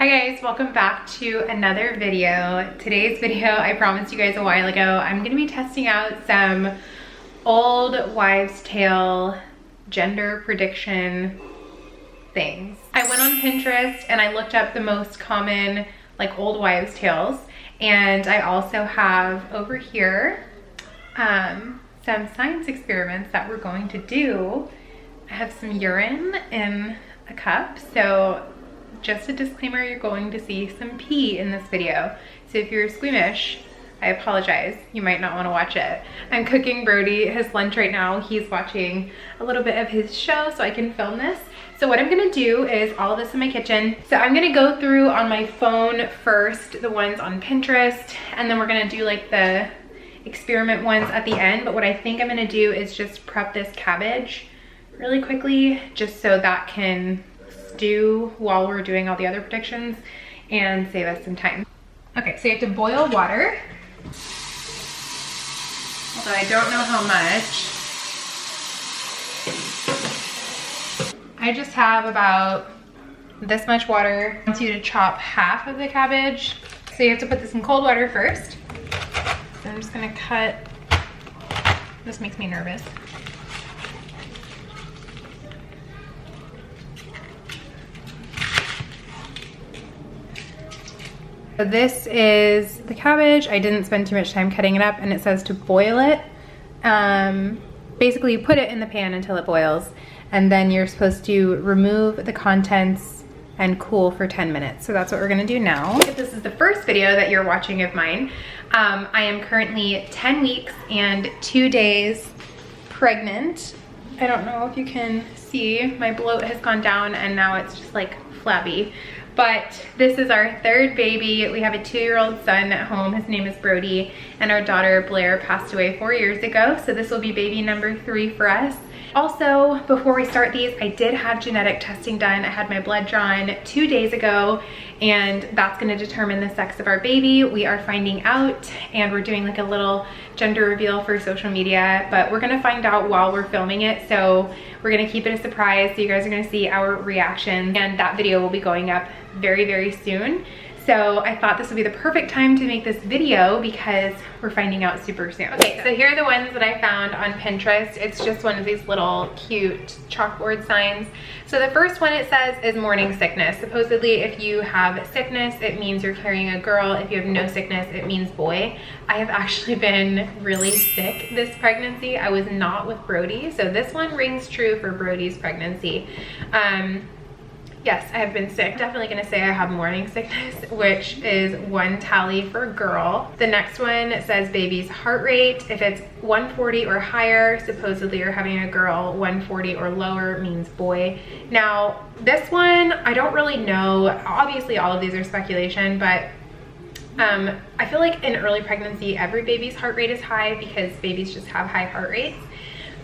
Hi guys, welcome back to another video. Today's video, I promised you guys a while ago, I'm going to be testing out some old wives' tale gender prediction things. I went on Pinterest and I looked up the most common like old wives' tales, and I also have over here some science experiments that we're going to do. I have some urine in a cup, so just a disclaimer, you're going to see some pee in this video. So if you're squeamish, I apologize. You might not want to watch it. I'm cooking Brody his lunch right now. He's watching a little bit of his show so I can film this. So what I'm gonna do is all of this in my kitchen. So I'm gonna go through on my phone first, the ones on Pinterest, and then we're gonna do like the experiment ones at the end. But what I think I'm gonna do is just prep this cabbage really quickly, just so that can stew while we're doing all the other predictions and save us some time. Okay, so you have to boil water. Although I don't know how much. I just have about this much water. I want you to chop half of the cabbage. So you have to put this in cold water first. So I'm just gonna cut. This makes me nervous. So this is the cabbage. I didn't spend too much time cutting it up, and it says to boil it. Basically, you put it in the pan until it boils, and then you're supposed to remove the contents and cool for 10 minutes. So that's what we're gonna do now. If this is the first video that you're watching of mine, I am currently 10 weeks and 2 days pregnant. I don't know if you can see, my bloat has gone down and now it's just like flabby. But this is our third baby. We have a 2-year-old son at home. His name is Brody, and our daughter Blair passed away 4 years ago. So this will be baby number 3 for us. Also, before we start these, I did have genetic testing done. I had my blood drawn 2 days ago, and that's gonna determine the sex of our baby. We are finding out, and we're doing like a little gender reveal for social media, but we're gonna find out while we're filming it. So we're gonna keep it a surprise. So you guys are gonna see our reaction, and that video will be going up very, very soon. So I thought this would be the perfect time to make this video because we're finding out super soon. Okay, so here are the ones that I found on Pinterest. It's just one of these little cute chalkboard signs. So the first one it says is morning sickness. Supposedly if you have sickness, it means you're carrying a girl. If you have no sickness, it means boy. I have actually been really sick this pregnancy. I was not with Brody. So this one rings true for Brody's pregnancy. Yes, I have been sick. Definitely gonna say I have morning sickness, which is 1 tally for girl. The next one says baby's heart rate. If it's 140 or higher, supposedly you're having a girl. 140 or lower means boy. Now, this one, I don't really know. Obviously, all of these are speculation, but I feel like in early pregnancy, every baby's heart rate is high because babies just have high heart rates.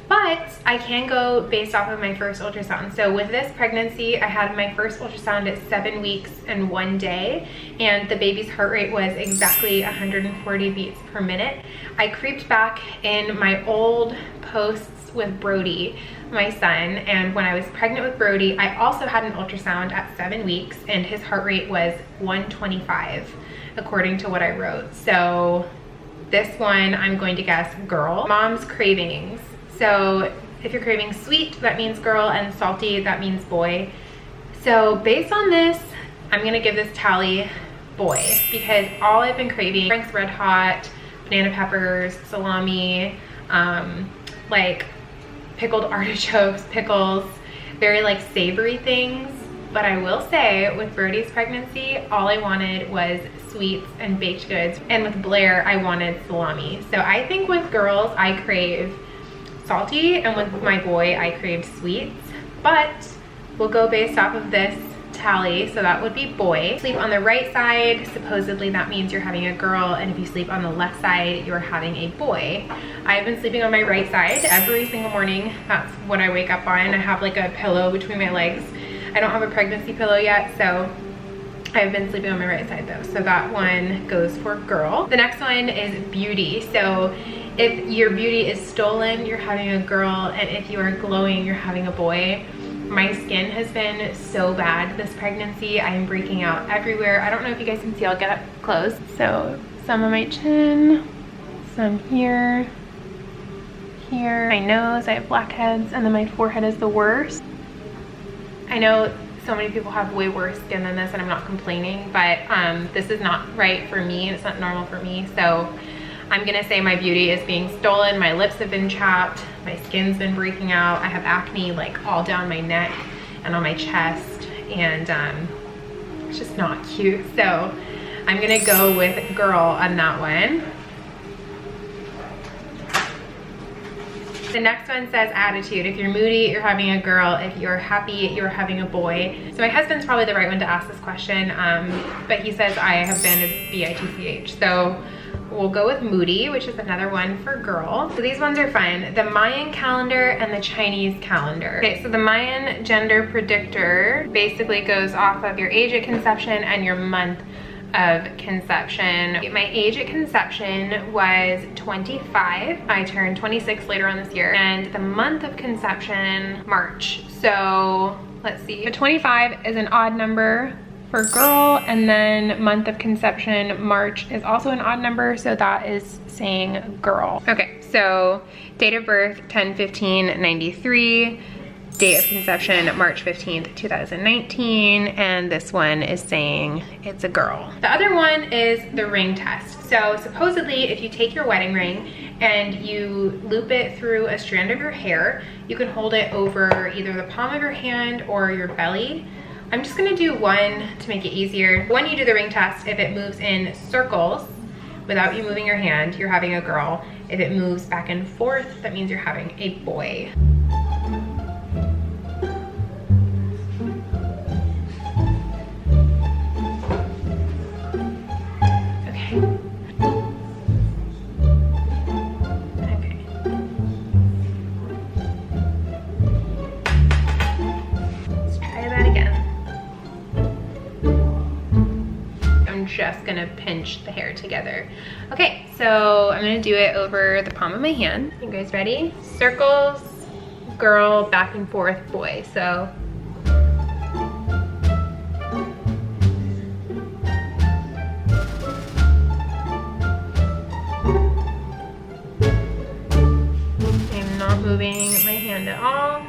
But I can go based off of my first ultrasound. So with this pregnancy, I had my first ultrasound at 7 weeks and 1 day, and the baby's heart rate was exactly 140 beats per minute. I creeped back in my old posts with Brody, my son, and when I was pregnant with Brody, I also had an ultrasound at 7 weeks, and his heart rate was 125, according to what I wrote. So this one, I'm going to guess girl. Mom's cravings. So if you're craving sweet, that means girl, and salty, that means boy. So based on this, I'm gonna give this tally boy, because all I've been craving, Frank's Red Hot, banana peppers, salami, like pickled artichokes, pickles, very like savory things. But I will say with Brody's pregnancy, all I wanted was sweets and baked goods. And with Blair, I wanted salami. So I think with girls, I crave salty, and with my boy I craved sweets, but we'll go based off of this tally. So that would be boy. Sleep on the right side, supposedly that means you're having a girl, and if you sleep on the left side, you're having a boy. I've been sleeping on my right side every single morning. That's what I wake up on. I have like a pillow between my legs. I don't have a pregnancy pillow yet, so I've been sleeping on my right side though. So that one goes for girl. The next one is beauty. So if your beauty is stolen, you're having a girl, and if you are glowing, you're having a boy. My skin has been so bad this pregnancy. I'm breaking out everywhere. I don't know if you guys can see, I'll get up close. So some on my chin, some here, my nose, I have blackheads, and then my forehead is the worst. I know so many people have way worse skin than this, and I'm not complaining, but this is not right for me. It's not normal for me. So I'm gonna say my beauty is being stolen. My lips have been chapped. My skin's been breaking out. I have acne like all down my neck and on my chest, and it's just not cute. So I'm gonna go with girl on that one. The next one says attitude. If you're moody, you're having a girl. If you're happy, you're having a boy. So my husband's probably the right one to ask this question, but he says I have been a bitch. So we'll go with moody, which is another one for girl. So these ones are fun. The Mayan calendar and the Chinese calendar. Okay, so the Mayan gender predictor basically goes off of your age at conception and your month of conception. My age at conception was 25. I turned 26 later on this year, and the month of conception, March. So let's see. So 25 is an odd number for girl, and then month of conception, March, is also an odd number, so that is saying girl. Okay, so date of birth 10/15/93. Date of conception, March 15th, 2019, and this one is saying it's a girl. The other one is the ring test. So supposedly, if you take your wedding ring and you loop it through a strand of your hair, you can hold it over either the palm of your hand or your belly. I'm just gonna do one to make it easier. When you do the ring test, if it moves in circles without you moving your hand, you're having a girl. If it moves back and forth, that means you're having a boy. Just gonna pinch the hair together. Okay, so I'm gonna do it over the palm of my hand. You guys ready? Circles, girl, back and forth, boy. So I'm not moving my hand at all,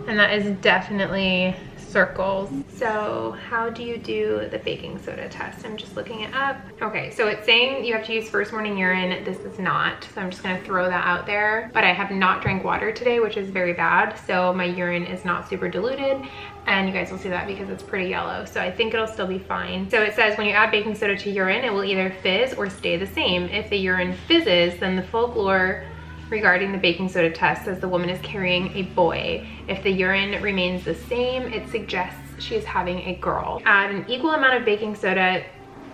and that is definitely circles. So how do you do the baking soda test? I'm just looking it up. Okay, so it's saying you have to use first morning urine. This is not, so I'm just gonna throw that out there. But I have not drank water today, which is very bad. So my urine is not super diluted, and you guys will see that because it's pretty yellow. So I think it'll still be fine. So it says when you add baking soda to urine, it will either fizz or stay the same. If the urine fizzes, then the folklore regarding the baking soda test says the woman is carrying a boy. If the urine remains the same, it suggests she is having a girl. Add an equal amount of baking soda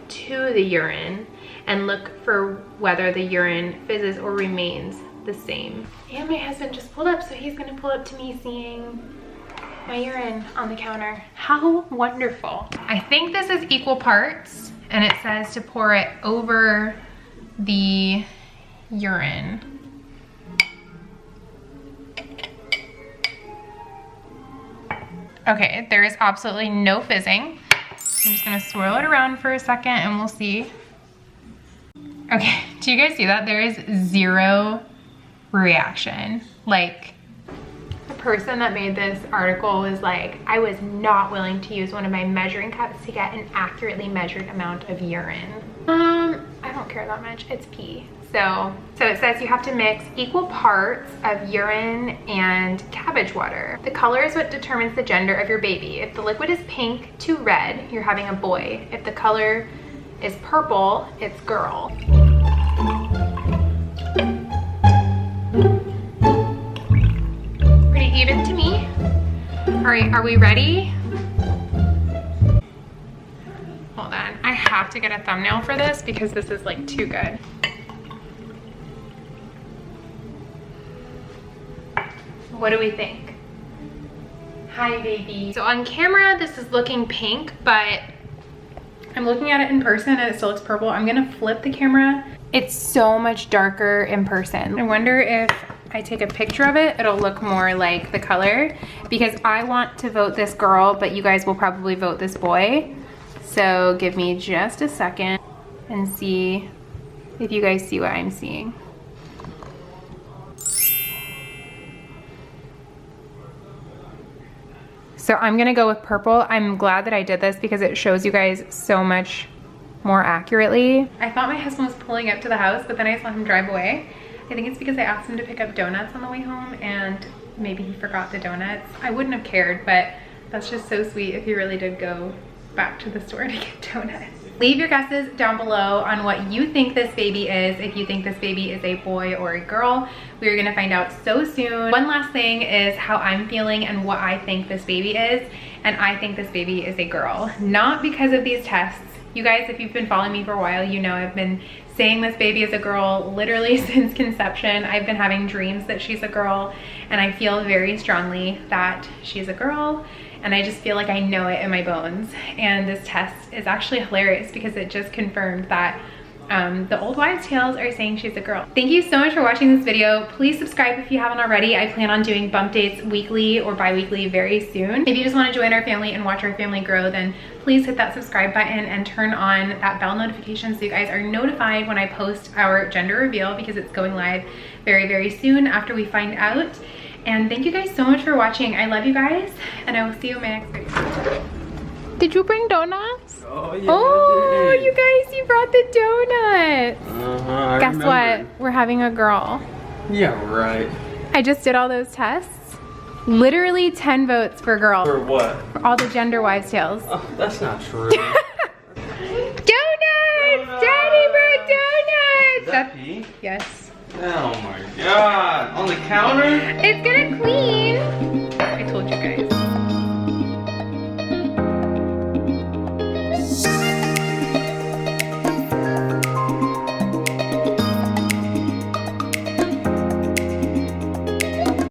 to the urine and look for whether the urine fizzes or remains the same. And my husband just pulled up, so he's gonna pull up to me seeing my urine on the counter. How wonderful. I think this is equal parts, and it says to pour it over the urine. Okay, there is absolutely no fizzing. I'm just gonna swirl it around for a second and we'll see. Okay, do you guys see that? There is zero reaction. Like, the person that made this article was like, I was not willing to use one of my measuring cups to get an accurately measured amount of urine. I don't care that much, it's pee. So it says you have to mix equal parts of urine and cabbage water. The color is what determines the gender of your baby. If the liquid is pink to red, you're having a boy. If the color is purple, it's girl. Pretty even to me. Are we ready? Hold on, I have to get a thumbnail for this because this is like too good. What do we think? Hi, baby. So on camera, this is looking pink, but I'm looking at it in person and it still looks purple. I'm gonna flip the camera. It's so much darker in person. I wonder if I take a picture of it, it'll look more like the color, because I want to vote this girl, but you guys will probably vote this boy. So give me just a second and see if you guys see what I'm seeing. So I'm gonna go with purple. I'm glad that I did this because it shows you guys so much more accurately. I thought my husband was pulling up to the house, but then I saw him drive away. I think it's because I asked him to pick up donuts on the way home and maybe he forgot the donuts. I wouldn't have cared, but that's just so sweet if he really did go back to the store to get donuts. Leave your guesses down below on what you think this baby is, if you think this baby is a boy or a girl. We're gonna find out so soon. One last thing is how I'm feeling and what I think this baby is, and I think this baby is a girl. Not because of these tests. You guys, if you've been following me for a while, you know I've been saying this baby is a girl literally since conception. I've been having dreams that she's a girl, and I feel very strongly that she's a girl, and I just feel like I know it in my bones. And this test is actually hilarious because it just confirmed that the old wives' tales are saying she's a girl. Thank you so much for watching this video. Please subscribe if you haven't already. I plan on doing bump dates weekly or bi-weekly very soon. If you just want to join our family and watch our family grow, then please hit that subscribe button and turn on that bell notification so you guys are notified when I post our gender reveal, because it's going live very, very soon after we find out. And thank you guys so much for watching. I love you guys, and I will see you in my next video. Did you bring donuts? Oh, yeah. Oh, you guys, you brought the donuts. Guess what? We're having a girl. Yeah, right. I just did all those tests. Literally 10 votes for girl. For what? For all the gender wives' tales. Oh, that's not true. Donuts! Daddy brought donuts! Is that pee? Yes. Oh my god. On the counter? It's gonna clean. I told you guys.